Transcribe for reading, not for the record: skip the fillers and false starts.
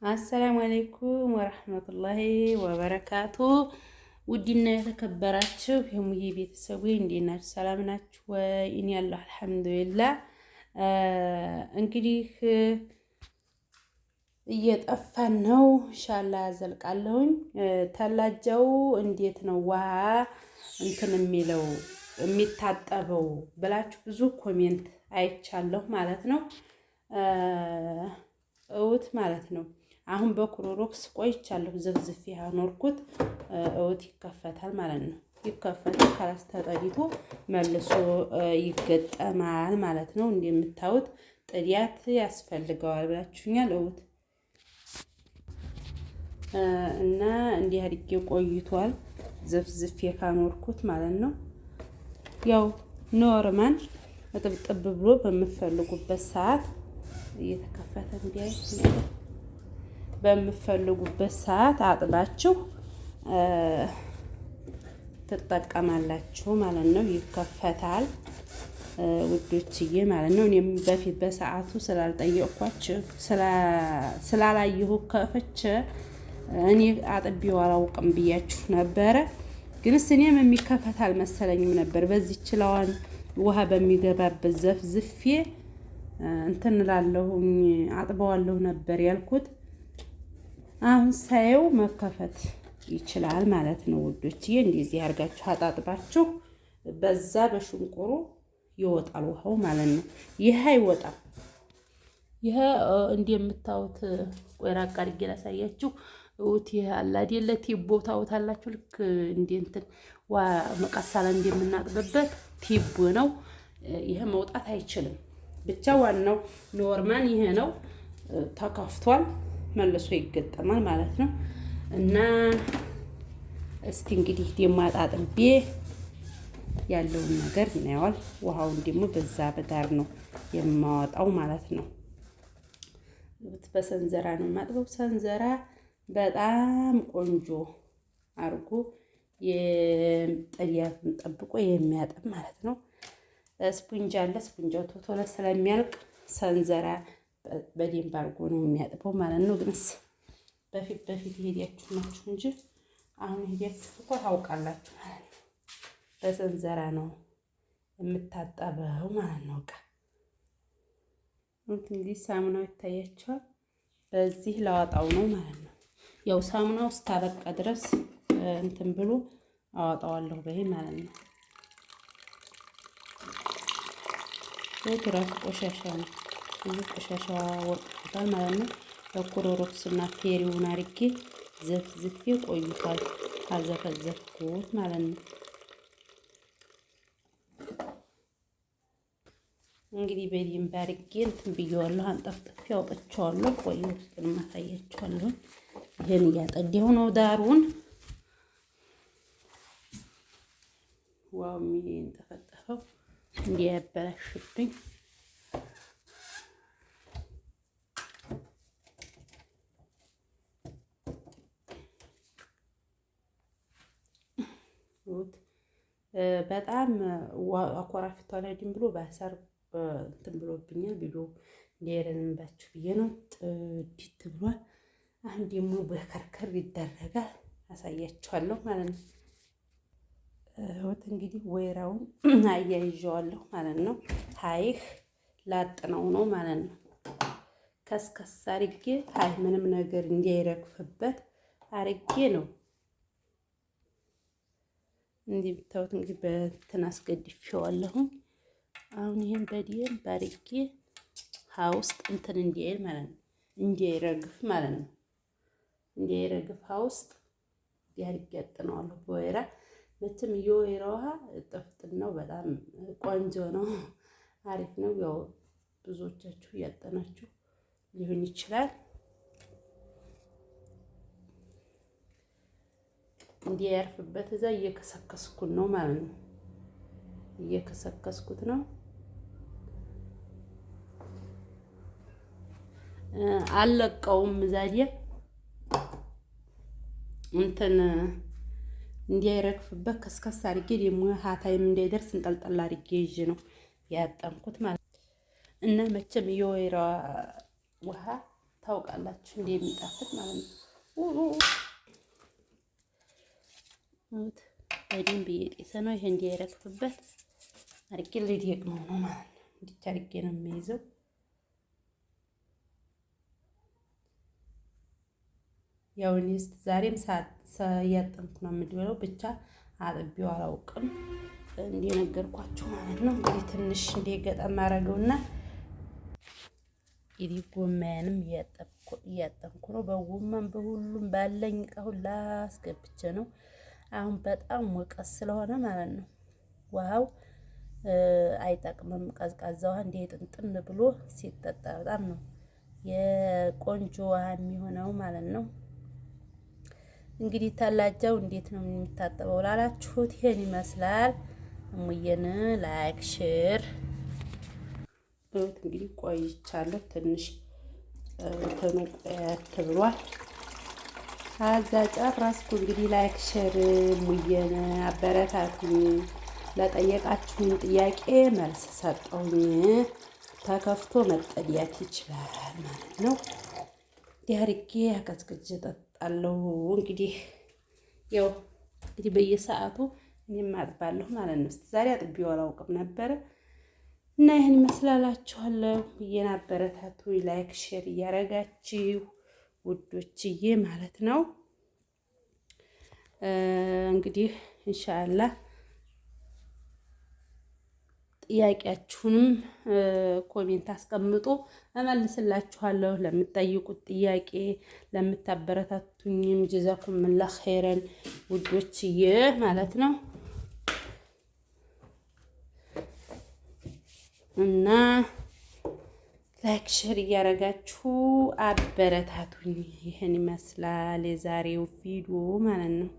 አሰላሙ አለይኩም ወረህመቱላሂ ወበረካቱ። ውድና የተከበራችሁ የሙዬ ቤተሰቦች እንዴት ናችሁ? ሰላም ናችሁ ወይ? እኔ ያለሁ አልሐምዱሊላህ። እንግዲህ እየጠፋን ነው። ኢንሻአላህ ያዘልቃለሁኝ። ተላጃው እንዴት ነው ውሃ እንትን የሚለው የሚታጠበው ብላችሁ ብዙ ኮሜንት አይቻለሁ ማለት ነው። እውት ማለት ነው። አሁን በክሎሮክስ ቆይቻለሁ ዘፍዝፌ ያኖርኩት እውት ይከፈታል ማለት ነው። ይከፈታል ካላስ ተጠዲቶ መልሶ ይገጠማል ማለት ነው። እንደምታዩት ጥዲያት ያስፈልገዋል ብላችሁኛል። እውት እና እንዲህ አድርጌ ቆይቷል ዘፍዝፌ ካኖርኩት ማለት ነው። ያው ኖርማል ጥብጥብ ብሎ በምትፈልጉበት ሰዓት እየተከፈተ እንዲያይ በምትፈልጉበት ሰዓት አጥባችሁ ትጠቀማላችሁ ማለት ነው። ይከፈታል ውዶችዬ ማለት ነው። እኔም በፊት በሰዓቱ ስላልጠየቅኳችሁ ስላላየሁ ከፍቼ እኔ አጥቤው አላውቅም ብያችሁ ነበረ። ግንስ እኔም የሚከፈት አልመሰለኝም ነበር። በዚህ ችላዋን ውሃ በሚገባበት ዘፍዝፌ እንትን እላለሁኝ አጥበዋለሁ ነበር ያልኩት። አሁን ሳየው መከፈት ይችላል ማለት ነው ውዶችዬ። እንደዚህ አድርጋችሁ አጣጥባችሁ በዛ በሽንቁሩ ይወጣል ውሃው ማለት ነው። ይሄ አይወጣም። ይሄ እንደምታዩት ቆራቅ አድርጌ ላሳያችሁ። እውት ይሄ አለ አይደለ ቲቦ ታውታላችሁ። ልክ እንደ እንትን መቀሳላ እንደምናጥብበት ቲቦ ነው። ይሄ መውጣት አይችልም። ብቻ ዋናው ኖርማል ይሄ ነው። ተከፍቷል መልሶ ይገጠማል ማለት ነው። እና እስቲ እንግዲህ ደግሞ አጣጥቤ ያለውን ነገር እናየዋል። ውሃውን ደግሞ በዛ በዳር ነው የማወጣው ማለት ነው። በሰንዘራ ነው የማጥበው። ሰንዘራ በጣም ቆንጆ አርጎ የጥያቱን ጠብቆ የሚያጥብ ማለት ነው። ስፑንጅ አለ። ስፑንጃው ቶሎ ስለሚያልቅ ሰንዘራ በደንብ አድርጎ ነው የሚያጥበው ማለት ነው። ግንስ በፊት ሄዳችሁ ናችሁ እንጂ አሁን ሄዳችሁ እኮ ታውቃላችሁ ማለት ነው። በሰንዘራ ነው የምታጠበው ማለት ነው። እንግዲህ ሳሙናው ይታያችኋል። በዚህ ላወጣው ነው ማለት ነው። ያው ሳሙናው እስካበቃ ድረስ እንትን ብሎ አወጣዋለሁ በይ ማለት ነው። ራሱ ቆሻሻ ነው። ቆሻሻ ወጥቷል ማለት ነው። በክሎሮክስ እና ፌሪውን አድርጌ ዘፍዝፌ ቆይቷል ካዘፈዘፍኩት ማለት ነው። እንግዲህ በደንብ አድርጌ እንትን ብዬዋለሁ። አንጠፍጥፌ አውጥቼዋለሁ። ቆይ ውስጡን ማሳያችኋለሁ። ይሄን እያጠደሁ ነው ዳሩን። ዋው የሚንጠፈጠፈው እንዲያበላሽብኝ በጣም አኮራፊቷ ላይ ድም ብሎ ባሰር እንትን ብሎብኛል። ቪዲዮ እንዲያረንባችሁ ብዬ ነው። ጥድት ብሏል። አሁን ደግሞ በከርከር ይደረጋል። አሳያችኋለሁ ማለት ነው። ወጥ እንግዲህ ወይራውን አያይዤዋለሁ ማለት ነው። ሀይህ ላጥነው ነው ማለት ነው። ከስከስ አርጌ ሀይ ምንም ነገር እንዳይረግፍበት አርጌ ነው እንዲህ ብታዩት እንግዲህ በእንትን አስገድፌዋለሁ። አሁን ይሄን በደንብ አርጌ ውስጥ እንትን እንዲያይል ማለት ነው። እንዳይረግፍ ማለት ነው። እንዳይረግፍ ውስጥ ያርጌ አጥነዋለሁ በወይራ። መቼም የወይራ ውሃ ጥፍጥን ነው። በጣም ቆንጆ ነው። አሪፍ ነው። ያው ብዙዎቻችሁ እያጠናችሁ ሊሆን ይችላል። እንዲያርፍበት እዛ እየከሰከስኩት ነው ማለት ነው። እየከሰከስኩት ነው። አልለቀውም። ዛዲያ እንትን እንዲያይረግፍበት ከስከስ አድርጌ ደግሞ ሀታይም እንዳይደርስ እንጠልጠል አድርጌ ይዤ ነው ያጠንኩት ማለት ነው። እና መቼም የወይራ ውሃ ታውቃላችሁ እንደሚጣፍጥ ማለት ነው። በደንብ እየጤሰ ነው። ይሄ እንዳይረግፍበት አድርጌ ልደቅመው ነው ማለት ነው። እንዲች አድርጌ ነው የሚይዘው። ያው እኔ ዛሬም እያጠንኩ ነው የምድበለው። ብቻ አጥቤው አላውቅም እንደነገርኳችሁ ማለት ነው። እንግዲህ ትንሽ እንደገጠም አደረገውና እንግዲህ ጎመንም እያጠንኩ ነው። በጎመን በሁሉም ባለኝ እቃ ሁላ አስገብቼ ነው። አሁን በጣም ሙቀት ስለሆነ ማለት ነው ውሃው አይጠቅምም። ቀዝቃዛ ውሃ እንደ ጥንጥን ብሎ ሲጠጣ በጣም ነው የቆንጆ ውሃ የሚሆነው ማለት ነው። እንግዲህ ተላጃው እንዴት ነው የሚታጠበው ላላችሁት ይሄን ይመስላል። እሙዬን ላይክ ሼር እንግዲህ ቆይቻለሁ። ትንሽ ተቆያት ብሏል። አዛ ጨረስኩ። እንግዲህ ላይክ ሼር እሙዬን አበረታቱኝ። ለጠየቃችሁኝ ጥያቄ መልስ ሰጠሁኝ። ተከፍቶ መጠዲያት ይችላል ማለት ነው። ዲያርጌ አቀዝቅዤ ጠጣለሁ። እንግዲህ ያው እንግዲህ በየሰዓቱ እኔም አጥባለሁ ማለት ነው። ዛሬ አጥቤው አላውቅም ነበረ እና ይህን ይመስላላችኋለሁ። ብዬን አበረታቱኝ። ላይክ ሼር እያረጋችሁ ውዶችዬ ማለት ነው። እንግዲህ ኢንሻአላህ ጥያቄያችሁንም ኮሜንት አስቀምጡ፣ እመልስላችኋለሁ። ለምትጠይቁት ጥያቄ ለምታበረታቱኝም ጀዛኩሙላህ ኸይረን ውዶችዬ ማለት ነው እና ላይክ ሼር እያደረጋችሁ አበረታቱኝ። ይህን ይመስላል የዛሬው ቪዲዮ ማለት ነው።